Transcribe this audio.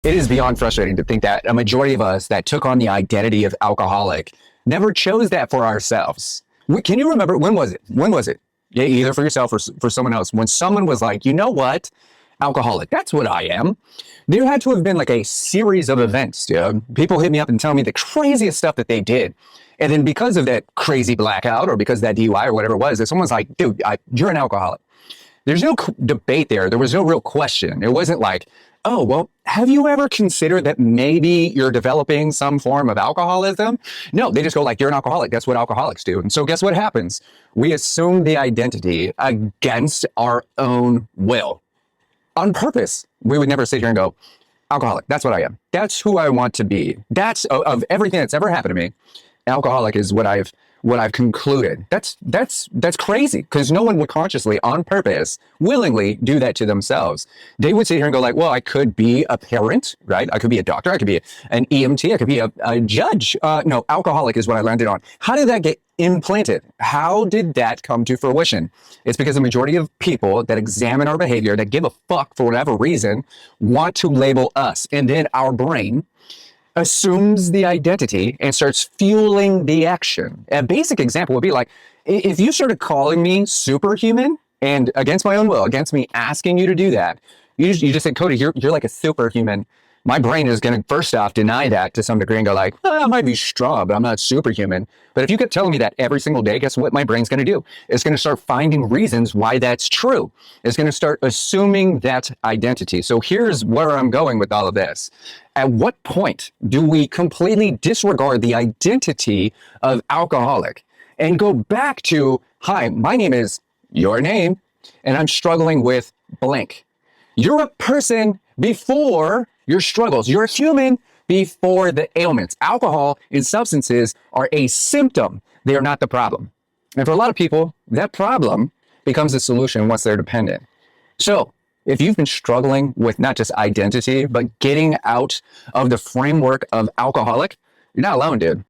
It is beyond frustrating to think that a majority of us that took on the identity of alcoholic never chose that for ourselves. Can you remember, when was it? When was it? Yeah, either for yourself or for someone else. When someone was like, you know what? Alcoholic, that's what I am. There had to have been like a series of events, dude. People hit me up and tell me the craziest stuff that they did. And then because of that crazy blackout or because of that DUI or whatever it was, if someone's like, dude, you're an alcoholic. There's no debate there. There was no real question. It wasn't like, oh, well, have you ever considered that maybe you're developing some form of alcoholism? No, they just go like, you're an alcoholic. That's what alcoholics do. And so guess what happens? We assume the identity against our own will on purpose. We would never sit here and go, alcoholic, that's what I am. That's who I want to be. That's of everything that's ever happened to me. Alcoholic is what I've concluded. That's crazy, because no one would consciously, on purpose, willingly do that to themselves. They would sit here and go like, well, I could be a parent, right? I could be a doctor. I could be an EMT. I could be a judge. No, alcoholic is what I landed on. How did that get implanted? How did that come to fruition? It's because the majority of people that examine our behavior, that give a fuck for whatever reason, want to label us. And then our brain assumes the identity and starts fueling the action. A basic example would be like, if you started calling me superhuman and against my own will, against me asking you to do that, you just said, Cody, you're like a superhuman. My brain is going to first off deny that to some degree and go like, I might be strong, but I'm not superhuman. But if you kept telling me that every single day, guess what my brain's going to do? It's going to start finding reasons why that's true. It's going to start assuming that identity. So here's where I'm going with all of this. At what point do we completely disregard the identity of alcoholic and go back to, hi, my name is your name, and I'm struggling with blank. You're a person before your struggles. You're a human before the ailments. Alcohol and substances are a symptom. They are not the problem. And for a lot of people, that problem becomes a solution once they're dependent. So if you've been struggling with not just identity, but getting out of the framework of alcoholic, you're not alone, dude.